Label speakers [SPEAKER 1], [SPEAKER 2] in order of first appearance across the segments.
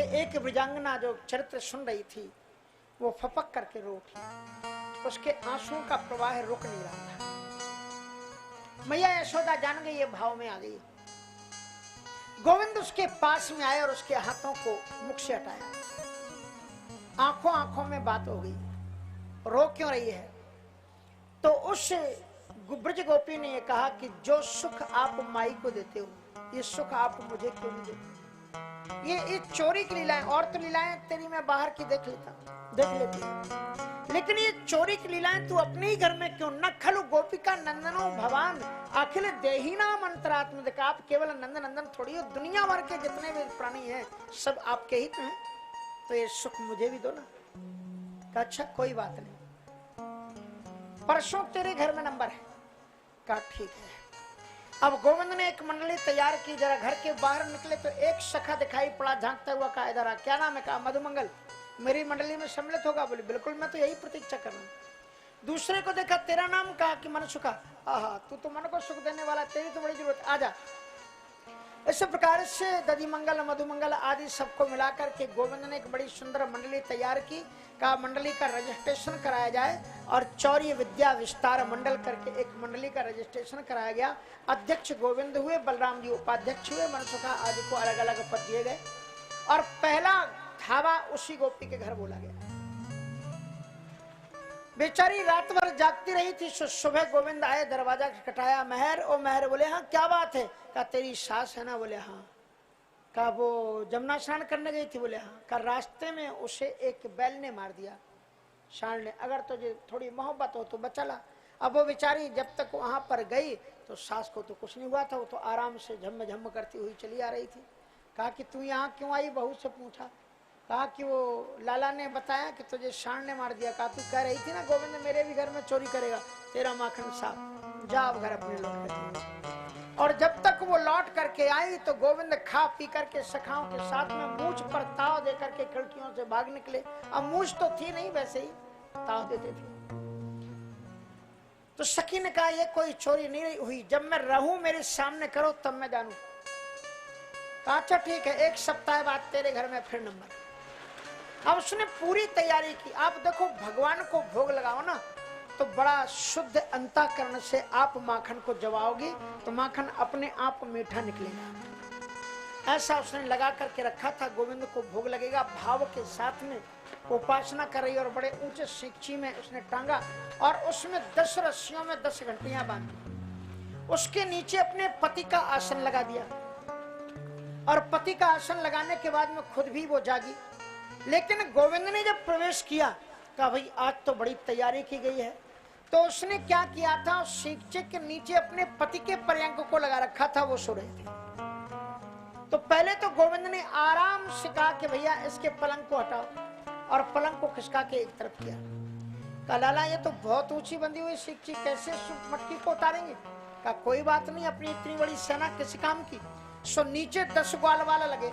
[SPEAKER 1] एक ब्रजांगना जो चरित्र सुन रही थी वो फपक करके रो उठी। उसके आंसुओं का प्रवाह रुक नहीं रहा था। मैया यशोदा जान गई, ये भाव में आ गई। गोविंद उसके पास में आए और उसके हाथों को मुख से हटाया। आंखों आंखों में बात हो गई, रो क्यों रही है? तो उस ब्रज गोपी ने ये कहा कि जो सुख आप माई को देते हो, ये सुख आप मुझे क्यों नहीं देते? ये चोरी की लीलाएं, और तो लीलाएं तेरी मैं बाहर की देख लेती, लेकिन ये चोरी की लीलाएं तू अपने ही घर में क्यों? न खलु गोपिका नंदनो भगवान अखिल देहिनाम अंतरात्म। आप केवल नंदन नंदन थोड़ी हो, दुनिया भर के जितने भी प्राणी हैं सब आपके हित हैं, तो ये सुख मुझे भी दो ना। कहा अच्छा कोई बात नहीं, परसों तेरे घर में नंबर है। कहा ठीक है। अब गोविंद ने एक मंडली तैयार की, जरा घर के बाहर निकले तो एक सखा दिखाई पड़ा झांकता हुआ। कहा इधर आ, क्या नाम है? कहा मधुमंगल, मेरी मंडली में सम्मिलित होगा? बोले बिल्कुल, मैं तो यही प्रतीक्षा कर रहा हूँ। दूसरे को देखा, तेरा नाम? कहा कि मन सुखा। आहा, तू तो मन को सुख देने वाला, तेरी तो बड़ी जरूरत, आजा। इस प्रकार से दधिमंगल मधुमंगल आदि सबको मिलाकर के गोविंद ने एक बड़ी सुंदर मंडली तैयार की। कहा मंडली का रजिस्ट्रेशन कराया जाए, और चौर्य विद्या विस्तार मंडल करके एक मंडली का रजिस्ट्रेशन कराया गया। अध्यक्ष गोविंद हुए, बलराम जी उपाध्यक्ष हुए, मनसुखा आदि को अलग अलग पद दिए गए, और पहला धावा उसी गोपी के घर बोला गया। बेचारी रात भर जागती रही थी। सुबह गोविंद आए, दरवाजा खटखटाया। मेहर, ओ मेहर। बोले हाँ क्या बात है? कहा तेरी सास है ना? बोले हाँ। कहा वो जमुना स्नान करने गई थी? बोले हाँ। कहा रास्ते में उसे एक बैल ने मार दिया, सांड ने, अगर तुझे थोड़ी मोहब्बत हो तो बचा ला। अब वो बेचारी जब तक वहां पर गई तो सास को तो कुछ नहीं हुआ था, वो तो आराम से झम झम करती हुई चली आ रही थी। कहा कि तू यहाँ क्यों आई? बहू से पूछा। कहा कि वो लाला ने बताया कि तुझे सांड ने मार दिया। कहा तू कह रही थी ना गोविंद मेरे भी घर में चोरी करेगा, तेरा माखन साफ, जा अब घर अपने लौट कर। और जब तक वो लौट करके आई तो गोविंद खा पी करके सखाओं के साथ में मूछ पर ताव दे करके खिड़कियों से भाग निकले। अब मूछ तो थी नहीं, वैसे ही ताव देते थे। तो सखी ने कहा ये कोई चोरी नहीं हुई, जब मैं रहूं मेरे सामने करो तब मैं जानू। कहा अच्छा ठीक है, एक सप्ताह बाद तेरे घर में फिर नंबर। अब उसने पूरी तैयारी की। आप देखो भगवान को भोग लगाओ ना तो बड़ा शुद्ध अंतःकरण से आप माखन को जवाओगी तो माखन अपने आप मीठा निकलेगा। ऐसा उसने लगा करके रखा था। गोविंद को भोग लगेगा, भाव के साथ में उपासना कर रही और बड़े ऊंचे शिक्षी में उसने टांगा और उसमें 10 रस्सियों में 10 घंटियां बांधी। उसके नीचे अपने पति का आसन लगा दिया और पति का आसन लगाने के बाद में खुद भी वो जागी। लेकिन गोविंद ने जब प्रवेश किया, कहा भाई आज तो बड़ी तैयारी की गई है, तो उसने क्या किया था, शिक्षे के नीचे अपने पति के पर्यंक को लगा रखा था, वो सो रहे थे। तो पहले तो गोविंद ने आराम से कहा कि भैया इसके पलंग को हटाओ, और पलंग को खिसका के एक तरफ किया। कहा लाला ये तो बहुत ऊंची बंधी हुई शिक्षी, कैसे मटकी को उतारेंगे? कहा कोई बात नहीं, अपनी इतनी बड़ी सेना किस काम की। सो नीचे 10 ग्वाल वाला लगे,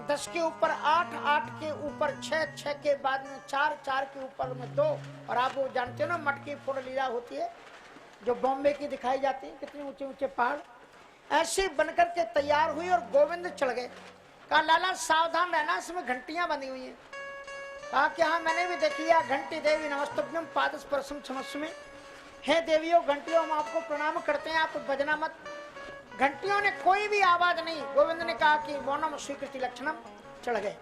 [SPEAKER 1] 10 के ऊपर 8, 8 के ऊपर 6, 6 के बाद में 4, 4 के ऊपर में 2। और आप वो जानते हो ना मटकी फोड़ लीला होती है जो बॉम्बे की दिखाई जाती है, कितने ऊंचे ऊंचे पहाड़, ऐसे बनकर के तैयार हुई और गोविंद चढ़ गए। कहा लाला सावधान रहना, इसमें घंटियां बंधी हुई हैं। कहा कि हाँ मैंने भी देख लिया। घंटी देवी नमस्तुभ्यम पादस्पर्शम क्षमस्मे। हे देवियों घंटियों हम आपको प्रणाम करते हैं, आप बजना मत। घंटियों ने कोई भी आवाज नहीं। गोविंद ने कहा कि मौनम स्वीकृति लक्षणम, चढ़ गए।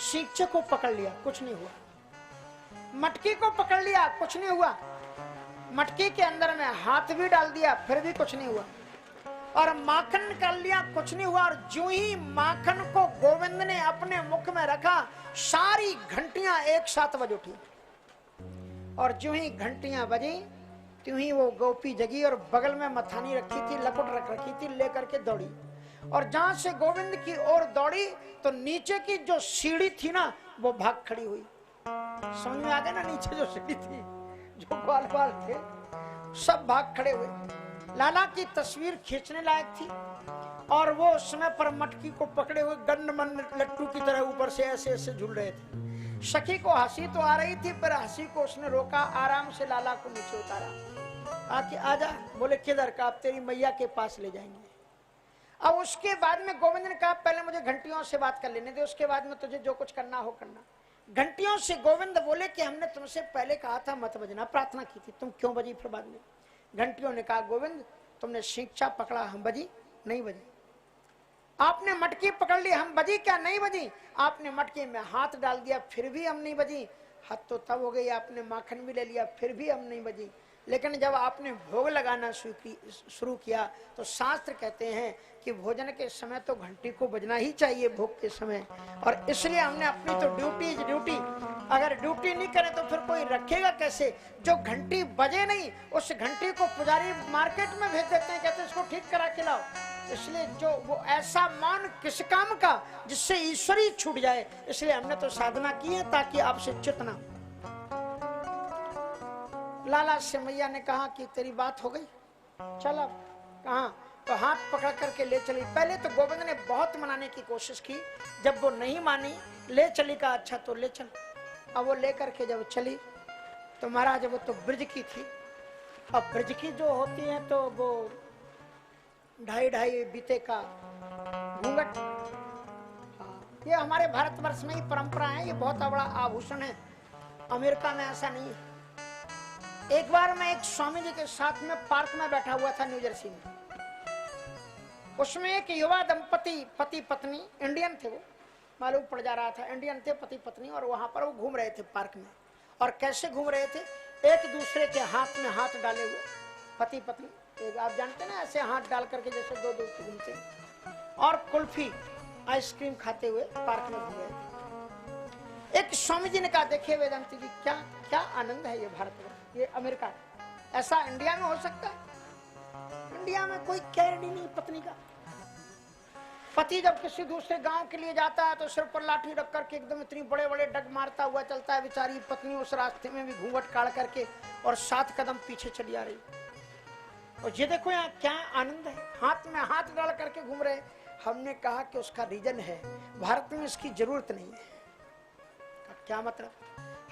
[SPEAKER 1] शिक्षे को पकड़ लिया, कुछ नहीं हुआ। मटकी को पकड़ लिया, कुछ नहीं हुआ। मटकी के अंदर में हाथ भी डाल दिया, फिर भी कुछ नहीं हुआ। और माखन निकाल लिया, कुछ नहीं हुआ। और जो ही माखन को गोविंद ने अपने मुख में रखा, सारी घंटियां एक साथ बज उठी। और जो ही घंटियां बजी त्यों ही वो गोपी जगी और बगल में मथानी रखी थी, लकुट रख रखी थी, लेकर के दौड़ी। और जहां से गोविंद की ओर दौड़ी तो नीचे की जो सीढ़ी थी ना वो भाग खड़ी हुई। समझ में आ गया ना, नीचे जो सीढ़ी थी, जो ग्वाल ग्वाल थे सब भाग खड़े हुए। लाला की तस्वीर खींचने लायक थी और वो उस समय पर मटकी को पकड़े हुए गंडमन लट्टू की तरह ऊपर से ऐसे ऐसे झूल रहे थे। सखी को हंसी तो आ रही थी, पर हंसी को उसने रोका, आराम से लाला को नीचे उतारा। आके आजा। बोले किधर? का आप तेरी मैया के पास ले जाएंगे। अब उसके बाद में गोविंद ने कहा पहले मुझे घंटियों से बात कर लेने दे, उसके बाद में तुझे जो कुछ करना हो करना। घंटियों से गोविंद बोले कि हमने तुमसे पहले कहा था मत बजना, प्रार्थना की थी, तुम क्यों बजी फिर बाद में? घंटियों ने कहा गोविंद तुमने सींचा पकड़ा, हम बजी नहीं बजी। आपने मटकी पकड़ ली, हम बजी क्या नहीं बजी? आपने मटकी में हाथ डाल दिया फिर भी हम नहीं बजी। हाथ तो तब हो गई, आपने माखन भी ले लिया फिर भी हम नहीं बजी। लेकिन जब आपने भोग लगाना शुरू किया तो शास्त्र कहते हैं कि भोजन के समय तो घंटी को बजना ही चाहिए भोग के समय, और इसलिए हमने अपनी तो ड्यूटी इज ड्यूटी, अगर ड्यूटी नहीं करे तो फिर कोई रखेगा कैसे? जो घंटी बजे नहीं उस घंटी को पुजारी मार्केट में भेज देते हैं, कहते हैं इसको ठीक करा के लाओ। इसलिए जो वो ऐसा मान किस काम का जिससे ईश्वर ही छूट जाए, इसलिए हमने तो साधना की है ताकि आपसे च्युत ना। लाला से मैया ने कहा कि तेरी बात हो गई, चल अब कहाँ? तो हाथ पकड़ करके ले चली। पहले तो गोविंद ने बहुत मनाने की कोशिश की, जब वो नहीं मानी ले चली, का अच्छा तो ले चल। अब वो लेकर के जब चली तो महाराज वो तो ब्रज की थी। अब ब्रज की जो होती है तो वो 2.5 बीते का घूंघट, ये हमारे भारतवर्ष में ही परंपरा है, ये बहुत बड़ा आभूषण है, अमेरिका में ऐसा नहीं है। एक बार मैं एक स्वामी जी के साथ में पार्क में बैठा हुआ था न्यू जर्सी में, उसमें एक युवा दंपति पति पत्नी, इंडियन थे, वो मालूम पड़ जा रहा था इंडियन थे पति पत्नी, और वहां पर वो घूम रहे थे पार्क में। और कैसे घूम रहे थे? एक दूसरे के हाथ में हाथ डाले हुए पति पत्नी, एक आप जानते ना ऐसे हाथ डाल करके जैसे दो दोस्त घूमते, और कुल्फी आइसक्रीम खाते हुए पार्क में घूम रहे थे। एक स्वामी जी ने कहा देखिए वेदांती जी, क्या क्या आनंद है ये भारत में, ये अमेरिका, ऐसा इंडिया में हो सकता है? इंडिया में कोई केयर नहीं पत्नी का। पति जब किसी दूसरे गांव के लिए जाता है तो सिर पर लाठी रख करके एकदम इतनी बड़े बड़े डग मारता हुआ चलता है, बेचारी पत्नी उस रास्ते में भी घूंघट काट करके और 7 कदम पीछे चली आ रही। और ये देखो यहाँ क्या आनंद है, हाथ में हाथ डाल करके घूम रहे। हमने कहा कि उसका रीजन है भारत में इसकी जरूरत नहीं है। क्या मतलब?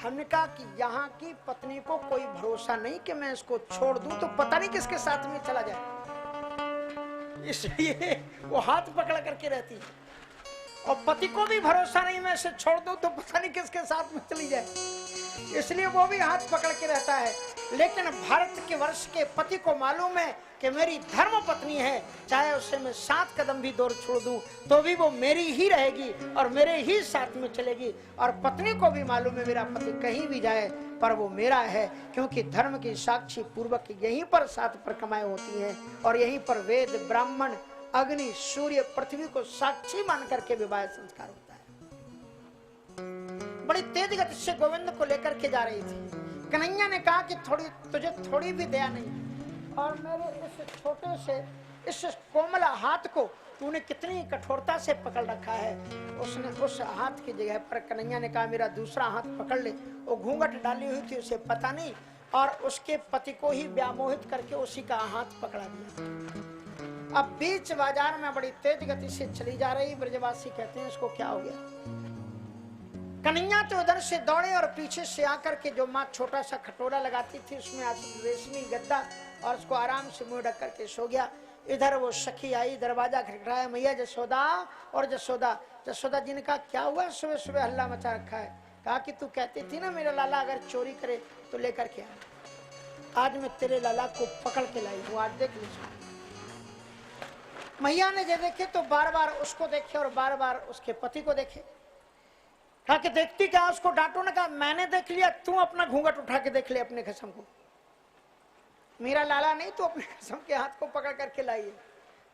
[SPEAKER 1] हमने कहा कि यहाँ की पत्नी को कोई भरोसा नहीं कि मैं इसको छोड़ दूं तो पता नहीं किसके साथ में चला जाए, इसलिए वो हाथ पकड़ करके रहती है। और पति को भी भरोसा नहीं मैं इसे छोड़ दूं तो पता नहीं किसके साथ में चली जाए, इसलिए वो भी हाथ पकड़ के रहता है। लेकिन भारत के वर्ष के पति को मालूम है कि मेरी धर्म पत्नी है, चाहे उससे मैं 7 कदम भी दूर छोड़ दूं तो भी वो मेरी ही रहेगी और मेरे ही साथ में चलेगी। और पत्नी को भी मालूम है मेरा पति कहीं भी जाए पर वो मेरा है, क्योंकि धर्म की साक्षी पूर्वक यहीं पर 7 परिक्रमाएं होती हैं और यहीं पर वेद ब्राह्मण अग्नि सूर्य पृथ्वी को साक्षी मान करके विवाह संस्कार होता है। बड़ी तेज गति से गोविंद को लेकर के जा रही थी। कन्हैया ने कहा कि तुझे थोड़ी भी दया नहीं, और मेरे इस छोटे से इस कोमल हाथ को तूने कितनी कठोरता से पकड़ रखा है। उसने उस हाथ की जगह पर कन्हैया ने कहा मेरा दूसरा हाथ पकड़ ले। वो घूंघट डाली हुई थी, उसे पता नहीं, और उसके पति को ही व्यामोहित करके उसी का हाथ पकड़ा दिया। अब बीच बाजार में बड़ी तेज गति से चली जा रही। ब्रजवासी कहते हैं इसको क्या हो गया? कन्हैया तो उधर से दौड़े और पीछे से आकर के जो माँ छोटा सा खटोरा लगाती थी उसमें रेशमी गद्दा और उसको आराम से मुंह ढक करके सो गया। इधर वो सखी आई, दरवाजा खटखटाया, मैया जसोदा। और जसोदा जी ने कहा क्या हुआ, सुबह सुबह हल्ला मचा रखा है? कहा कि तू कहती थी ना मेरा लाला अगर चोरी करे तो लेकर के आ, आज मैं तेरे लाला को पकड़ के लाई हूँ, आज देख लीजिए। मैया ने जो देखे तो बार बार उसको देखे और बार बार उसके पति को देखे। कहा कि देखती क्या, उसको डांटो ना। कहा मैंने देख लिया, तू अपना घूंघट उठा के देख ले अपने खसम को। मेरा लाला नहीं तो अपने खसम के हाथ को पकड़ करके लाइए।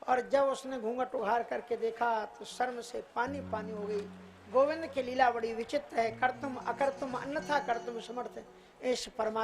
[SPEAKER 1] और जब उसने घूंघट उघार करके देखा तो शर्म से पानी पानी हो गई। गोविंद की लीला बड़ी विचित्र है, कर तुम अकर तुम अन्यथा कर तुम समर्थ। इस परमात्मा